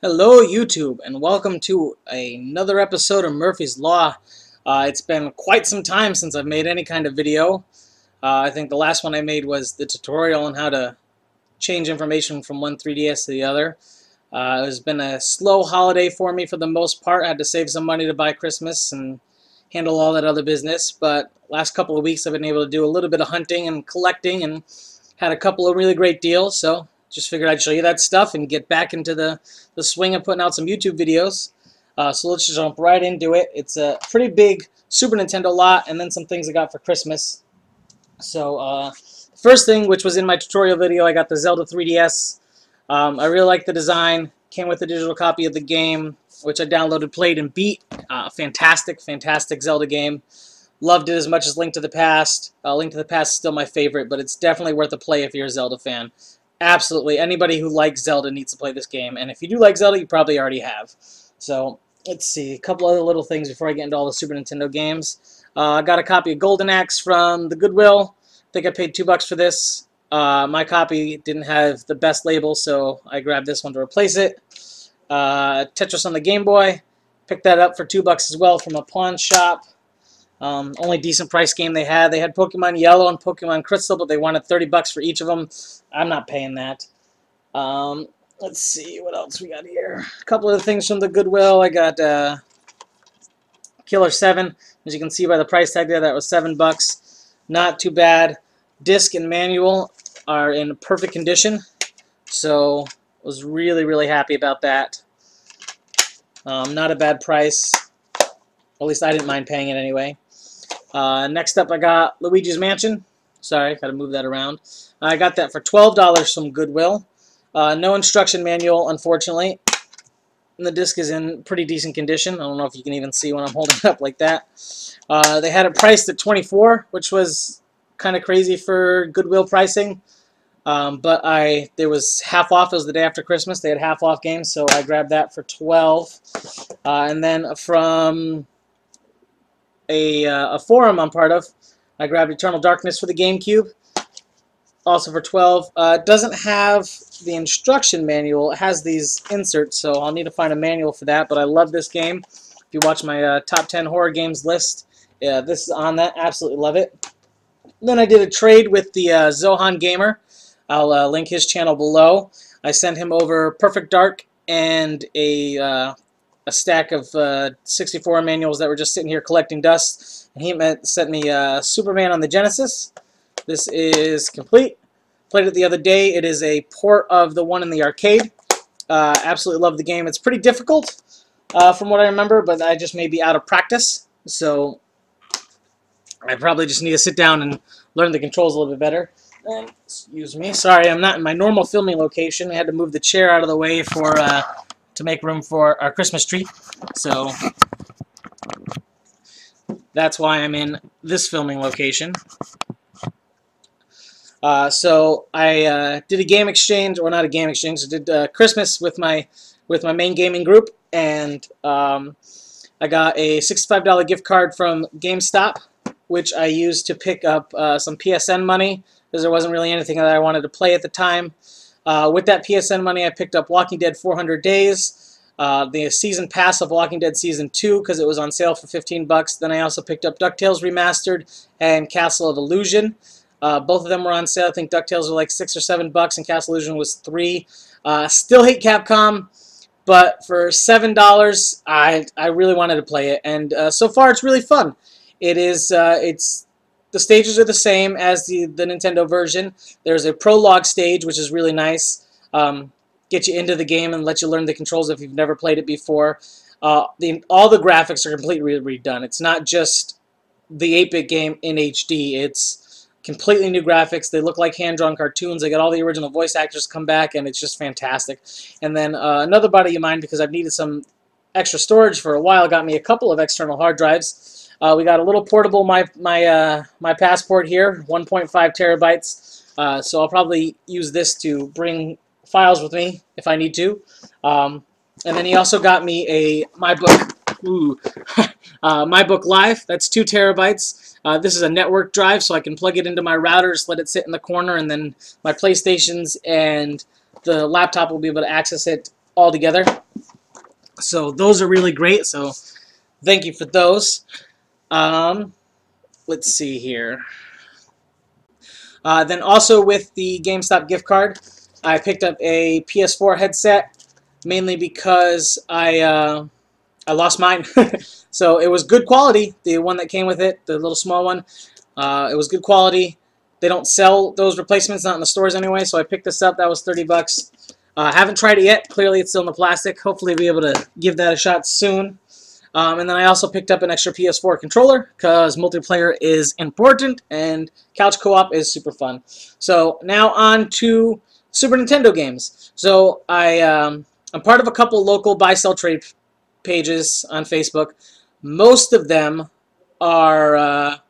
Hello YouTube, and welcome to another episode of Murphy's Law. It's been quite some time since I've made any kind of video. I think the last one I made was the tutorial on how to change information from one 3DS to the other. It's been a slow holiday for me for the most part. I had to save some money to buy Christmas and handle all that other business, but last couple of weeks I've been able to do a little bit of hunting and collecting and had a couple of really great deals, so just figured I'd show you that stuff and get back into the swing of putting out some YouTube videos. So let's just jump right into it. It's a pretty big Super Nintendo lot and then some things I got for Christmas. So first thing, which was in my tutorial video, I got the Zelda 3DS. I really like the design. Came with a digital copy of the game, which I downloaded, played, and beat. Fantastic Zelda game. Loved it as much as Link to the Past. Link to the Past is still my favorite, but it's definitely worth a play if you're a Zelda fan. Absolutely, anybody who likes Zelda needs to play this game, and if you do like Zelda, you probably already have. So, let's see, a couple other little things before I get into all the Super Nintendo games. I got a copy of Golden Axe from the Goodwill. I think I paid $2 for this. My copy didn't have the best label, so I grabbed this one to replace it. Tetris on the Game Boy. Picked that up for $2 as well from a pawn shop. Only decent price game they had. They had Pokemon Yellow and Pokemon Crystal, but they wanted $30 for each of them. I'm not paying that. Let's see what else we got here. A couple of things from the Goodwill. I got Killer 7. As you can see by the price tag there, that was $7. Not too bad. Disc and manual are in perfect condition, so was really happy about that. Not a bad price. At least I didn't mind paying it anyway. Next up, I got Luigi's Mansion. Sorry, got to move that around. I got that for $12 from Goodwill. No instruction manual, unfortunately. And the disc is in pretty decent condition. I don't know if you can even see when I'm holding it up like that. They had it priced at $24, which was kind of crazy for Goodwill pricing. But there was half off. It was the day after Christmas. They had half off games, so I grabbed that for $12. And then from a forum I'm part of, I grabbed Eternal Darkness for the GameCube, also for $12. It doesn't have the instruction manual. It has these inserts, so I'll need to find a manual for that, but I love this game. If you watch my top 10 horror games list, this is on that. Absolutely love it. Then I did a trade with the Zohan Gamer. I'll link his channel below. I sent him over Perfect Dark and a stack of 64 manuals that were just sitting here collecting dust. And he sent me Superman on the Genesis. This is complete. Played it the other day. It is a port of the one in the arcade. Absolutely love the game. It's pretty difficult from what I remember, but I just may be out of practice. So I probably just need to sit down and learn the controls a little bit better. And, excuse me. Sorry, I'm not in my normal filming location. I had to move the chair out of the way for to make room for our Christmas tree. So that's why I'm in this filming location. So I did a game exchange, or not a game exchange. I did Christmas with my main gaming group, and I got a $65 gift card from GameStop, which I used to pick up some PSN money because there wasn't really anything that I wanted to play at the time. With that PSN money, I picked up Walking Dead 400 Days, the season pass of Walking Dead Season 2 because it was on sale for $15. Then I also picked up DuckTales Remastered and Castle of Illusion. Both of them were on sale. I think DuckTales were like $6 or $7 and Castle of Illusion was $3. Still hate Capcom, but for $7, I really wanted to play it, and so far it's really fun. It is the stages are the same as the Nintendo version. There's a prologue stage, which is really nice. Get you into the game and let you learn the controls if you've never played it before. All the graphics are completely redone. It's not just the 8-bit game in HD. It's completely new graphics. They look like hand-drawn cartoons. They got all the original voice actors come back, and it's just fantastic. And then another buddy of mine, because I've needed some extra storage for a while, got me a couple of external hard drives. We got a little portable my passport here, 1.5 terabytes. So I'll probably use this to bring files with me if I need to. And then he also got me a MyBook. MyBook Live. That's 2 terabytes. This is a network drive, so I can plug it into my router, just let it sit in the corner, and then my PlayStations and the laptop will be able to access it all together. So those are really great. So thank you for those. Let's see here. Then also with the GameStop gift card, I picked up a PS4 headset, mainly because I lost mine. So it was good quality, the one that came with it, the little small one. It was good quality. They don't sell those replacements, not in the stores anyway, so I picked this up. That was 30 bucks. Haven't tried it yet. Clearly it's still in the plastic. Hopefully I'll be able to give that a shot soon. And then I also picked up an extra PS4 controller because multiplayer is important and couch co-op is super fun. So now on to Super Nintendo games. So I'm part of a couple local buy-sell trade pages on Facebook. Most of them are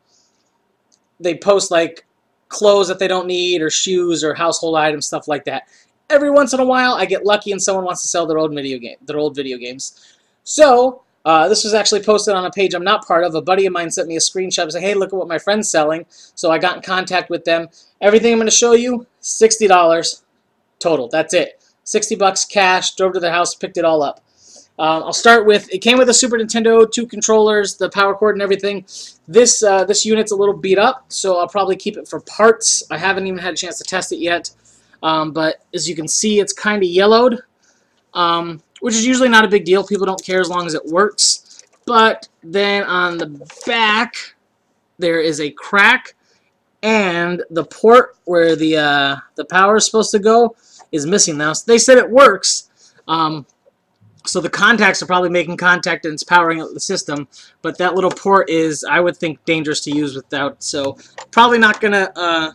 they post like clothes that they don't need or shoes or household items, stuff like that. Every once in a while I get lucky and someone wants to sell their old video games. So this was actually posted on a page I'm not part of. A buddy of mine sent me a screenshot and said, hey, look at what my friend's selling. So I got in contact with them. Everything I'm going to show you, $60 total. That's it. 60 bucks cash, drove to their house, picked it all up. I'll start with, it came with a Super Nintendo, 2 controllers, the power cord and everything. This unit's a little beat up, so I'll probably keep it for parts. I haven't even had a chance to test it yet. But as you can see, it's kind of yellowed. Which is usually not a big deal. People don't care as long as it works. But then on the back, there is a crack, and the port where the power is supposed to go is missing now. So they said it works. So the contacts are probably making contact and it's powering up the system. But that little port is, I would think, dangerous to use without. So probably not going to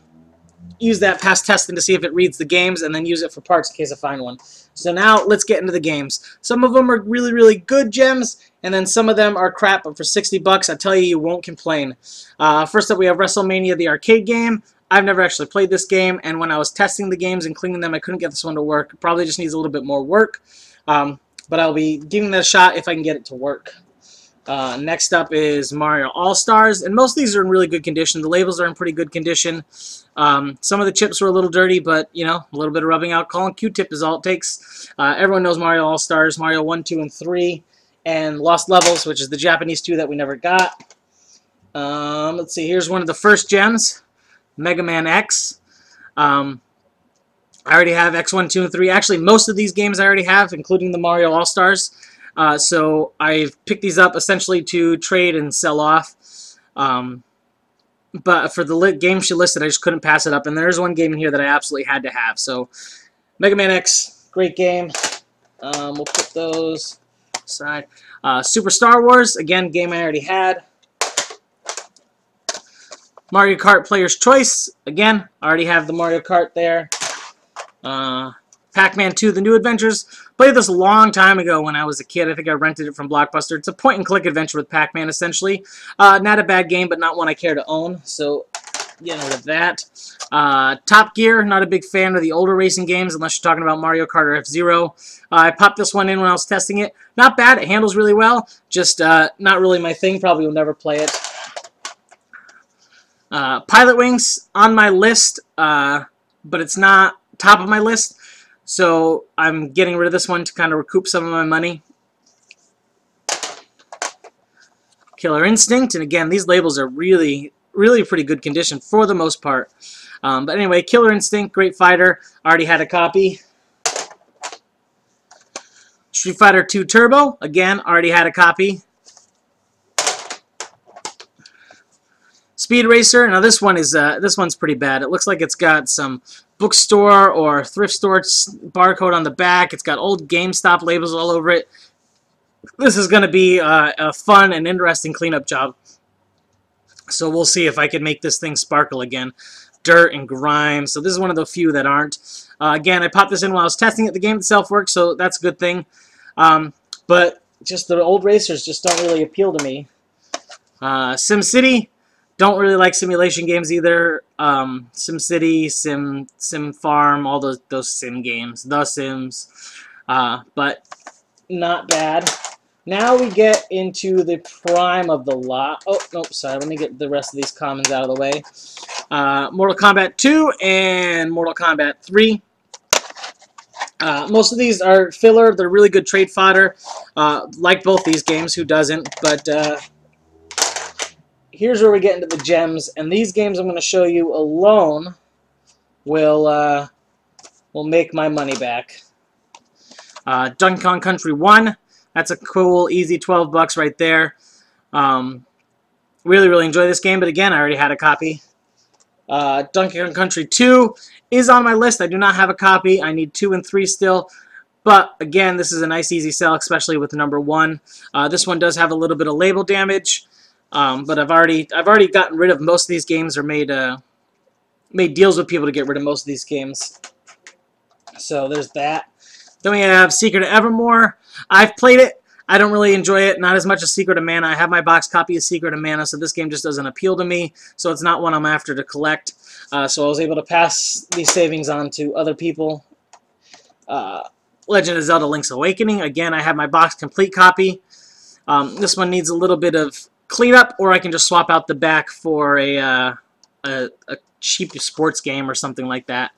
use that past testing to see if it reads the games and then use it for parts in case I find one. So now let's get into the games. Some of them are really, really good gems, and then some of them are crap, but for 60 bucks, I tell you, you won't complain. First up, we have WrestleMania, the arcade game. I've never actually played this game, and when I was testing the games and cleaning them, I couldn't get this one to work. It probably just needs a little bit more work, but I'll be giving that a shot if I can get it to work. Next up is Mario All-Stars, and most of these are in really good condition. The labels are in pretty good condition. Some of the chips were a little dirty, but, you know, a little bit of rubbing alcohol and Q-tip is all it takes. Everyone knows Mario All-Stars, Mario 1, 2, and 3, and Lost Levels, which is the Japanese 2 that we never got. Let's see, here's one of the first gems, Mega Man X. I already have X1, 2, and 3. Actually, most of these games I already have, including the Mario All-Stars. So I've picked these up essentially to trade and sell off. But for the game she listed, I just couldn't pass it up. And there's one game in here that I absolutely had to have. So Mega Man X, great game. We'll put those aside. Super Star Wars, again, game I already had. Mario Kart Player's Choice, again, I already have the Mario Kart there. Pac-Man 2, The New Adventures. Played this a long time ago when I was a kid. I think I rented it from Blockbuster. It's a point-and-click adventure with Pac-Man, essentially. Not a bad game, but not one I care to own. So, getting rid of that. Top Gear, not a big fan of the older racing games, unless you're talking about Mario Kart or F-Zero. I popped this one in when I was testing it. Not bad. It handles really well. Just not really my thing. Probably will never play it. Pilot Wings, on my list, but it's not top of my list. So I'm getting rid of this one to kind of recoup some of my money. Killer Instinct, and again, these labels are really pretty good condition for the most part. But anyway, Killer Instinct, great fighter. Already had a copy. Street Fighter 2 Turbo, again, already had a copy. Speed Racer, now this one's pretty bad. It looks like it's got some bookstore or thrift store barcode on the back. It's got old GameStop labels all over it. This is going to be a fun and interesting cleanup job. So we'll see if I can make this thing sparkle again. Dirt and grime. So this is one of the few that aren't. Again, I popped this in while I was testing it. The game itself works, so that's a good thing. But just the old racers just don't really appeal to me. SimCity. Don't really like simulation games either. SimCity, Sim Farm, all those sim games. The Sims. But not bad. Now we get into the prime of the lot. Oh, nope, sorry. Let me get the rest of these commons out of the way. Mortal Kombat 2 and Mortal Kombat 3. Most of these are filler. They're really good trade fodder, like both these games. Who doesn't? But here's where we get into the gems. And these games I'm going to show you alone will make my money back. Donkey Kong Country 1. That's a cool, easy 12 bucks right there. Really, really enjoy this game. But again, I already had a copy. Donkey Kong Country 2 is on my list. I do not have a copy. I need 2 and 3 still. But again, this is a nice easy sell, especially with number 1. This one does have a little bit of label damage, but I've already gotten rid of most of these games, or made deals with people to get rid of most of these games. So there's that. Then we have Secret of Evermore. I've played it. I don't really enjoy it, not as much as Secret of Mana. I have my box copy of Secret of Mana, so this game just doesn't appeal to me, so it's not one I'm after to collect. So I was able to pass these savings on to other people. Legend of Zelda Link's Awakening. Again, I have my box complete copy. This one needs a little bit of cleanup, or I can just swap out the back for a cheap sports game or something like that.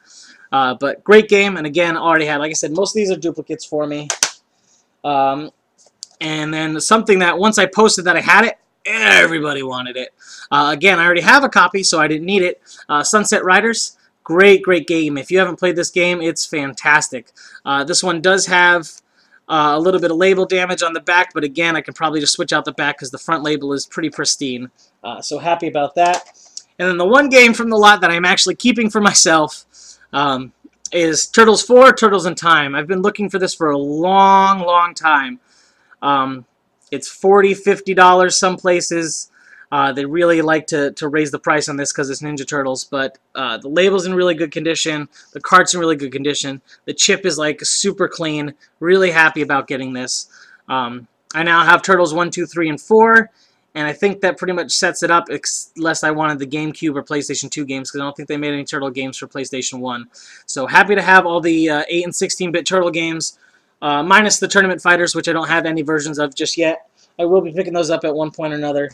But great game, and again, already had, like I said, most of these are duplicates for me. And then something that once I posted that I had it, everybody wanted it. Again, I already have a copy, so I didn't need it. Sunset Riders, great game. If you haven't played this game, it's fantastic. This one does have a little bit of label damage on the back, but again, I can probably just switch out the back because the front label is pretty pristine. So happy about that. And then the one game from the lot that I'm actually keeping for myself is Turtles 4, Turtles in Time. I've been looking for this for a long time. It's $40, $50 some places. They really like to raise the price on this because it's Ninja Turtles, but the label's in really good condition. The cart's in really good condition. The chip is like super clean. Really happy about getting this. I now have Turtles 1, 2, 3, and 4, and I think that pretty much sets it up, unless I wanted the GameCube or PlayStation 2 games, because I don't think they made any Turtle games for PlayStation 1. So happy to have all the 8 and 16-bit Turtle games, minus the Tournament Fighters, which I don't have any versions of just yet. I will be picking those up at one point or another.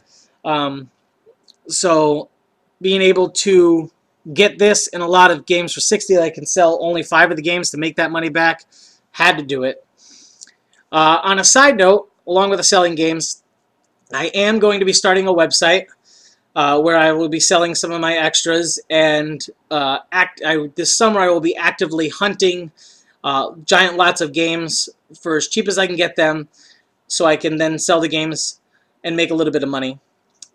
So being able to get this and a lot of games for $60 that I can sell only 5 of the games to make that money back, had to do it. On a side note, along with the selling games, I am going to be starting a website where I will be selling some of my extras, and this summer I will be actively hunting giant lots of games for as cheap as I can get them, so I can then sell the games and make a little bit of money.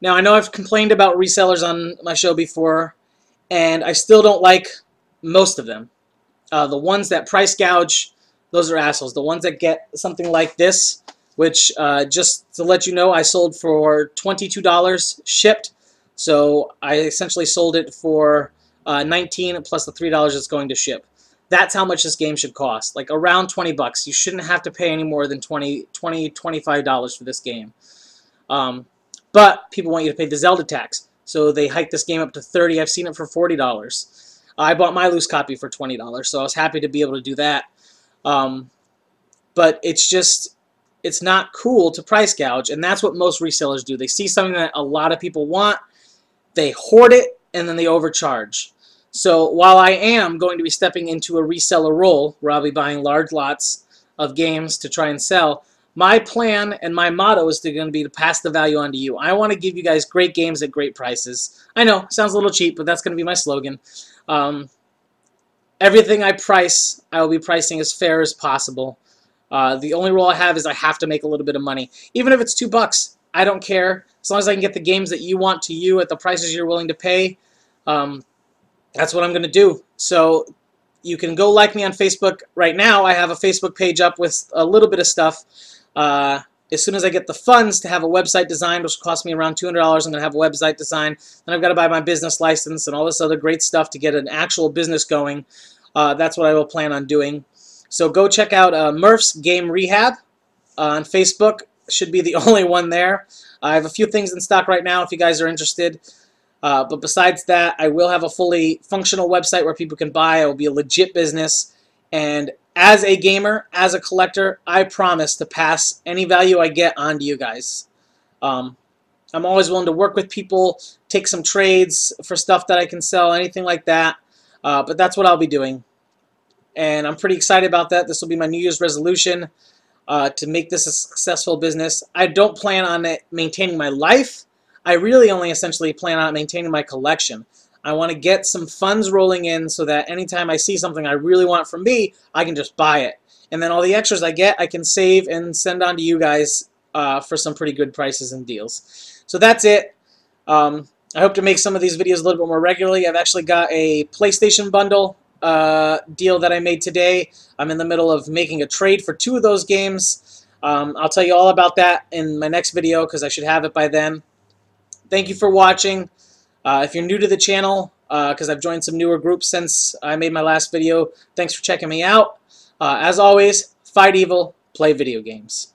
Now, I know I've complained about resellers on my show before, and I still don't like most of them. The ones that price gouge, those are assholes. The ones that get something like this, which, just to let you know, I sold for $22 shipped, so I essentially sold it for $19 plus the $3 it's going to ship. That's how much this game should cost, like around 20 bucks. You shouldn't have to pay any more than $25 for this game. But people want you to pay the Zelda tax, so they hiked this game up to $30. I've seen it for $40. I bought my loose copy for $20, so I was happy to be able to do that. But it's not cool to price gouge, and that's what most resellers do. They see something that a lot of people want, they hoard it, and then they overcharge. So while I am going to be stepping into a reseller role, where I'll be buying large lots of games to try and sell, my plan and my motto is going to be to pass the value on to you. I want to give you guys great games at great prices. I know, sounds a little cheap, but that's going to be my slogan. Everything I price, I will be pricing as fair as possible. The only rule I have is I have to make a little bit of money. Even if it's $2, I don't care. As long as I can get the games that you want to you at the prices you're willing to pay, that's what I'm going to do. So you can go like me on Facebook right now. I have a Facebook page up with a little bit of stuff. As soon as I get the funds to have a website designed, which will cost me around $200, I'm going to have a website design. Then I've got to buy my business license and all this other great stuff to get an actual business going. That's what I will plan on doing. So go check out Murph's Game Rehab on Facebook. Should be the only one there. I have a few things in stock right now if you guys are interested. But besides that, I will have a fully functional website where people can buy. I will be a legit business. And as a gamer, as a collector, I promise to pass any value I get on to you guys. I'm always willing to work with people, take some trades for stuff that I can sell, anything like that. But that's what I'll be doing. and I'm pretty excited about that. This will be my New Year's resolution, to make this a successful business. I don't plan on maintaining my life. I really only essentially plan on maintaining my collection. I want to get some funds rolling in so that anytime I see something I really want from me, I can just buy it. And then all the extras I get, I can save and send on to you guys for some pretty good prices and deals. So that's it. I hope to make some of these videos a little bit more regularly. I've actually got a PlayStation bundle deal that I made today. I'm in the middle of making a trade for 2 of those games. I'll tell you all about that in my next video because I should have it by then. Thank you for watching. If you're new to the channel, because I've joined some newer groups since I made my last video, thanks for checking me out. As always, fight evil, play video games.